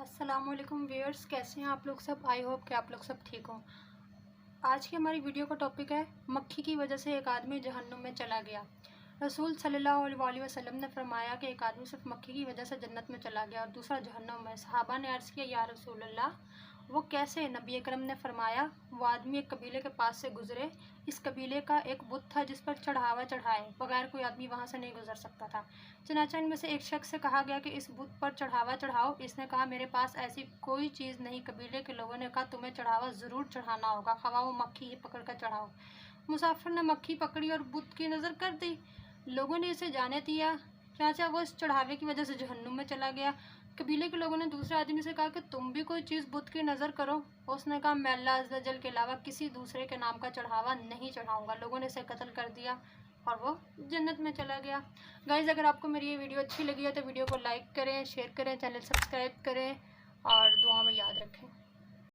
अस्सलामुअलैकुम व्यूअर्स, कैसे हैं आप लोग सब। आई होप कि आप लोग सब ठीक हो। आज की हमारी वीडियो का टॉपिक है मक्खी की वजह से एक आदमी जहन्नुम में चला गया। रसूल सल्लल्लाहु अलैहि वसल्लम ने फरमाया कि एक आदमी सिर्फ मक्खी की वजह से जन्नत में चला गया और दूसरा जहन्नुम में। सहाबा ने अर्ज़ किया, या रसूल अल्लाह, वो कैसे? नबी अकरम ने फरमाया, वो आदमी एक कबीले के पास से गुजरे। इस कबीले का एक बुत था जिस पर चढ़ावा चढ़ाए बगैर कोई आदमी वहाँ से नहीं गुजर सकता था। चनाचा इनमें से एक शख्स से कहा गया कि इस बुत पर चढ़ावा चढ़ाओ। इसने कहा, मेरे पास ऐसी कोई चीज़ नहीं। कबीले के लोगों ने कहा, तुम्हें चढ़ावा ज़रूर चढ़ाना होगा, खवा वो मक्खी ही पकड़ कर चढ़ाओ। मुसाफिर ने मक्खी पकड़ी और बुत की नज़र कर दी। लोगों ने इसे जाने दिया। चाचा वो इस चढ़ावे की वजह से जहन्नुम में चला गया। कबीले के लोगों ने दूसरे आदमी से कहा कि तुम भी कोई चीज़ बुत की नज़र करो। उसने कहा, मैं अल्लाह अज़्ज़ा वजल के अलावा किसी दूसरे के नाम का चढ़ावा नहीं चढ़ाऊंगा। लोगों ने इसे कत्ल कर दिया और वो जन्नत में चला गया। गाइज़, अगर आपको मेरी ये वीडियो अच्छी लगी है तो वीडियो को लाइक करें, शेयर करें, चैनल सब्सक्राइब करें और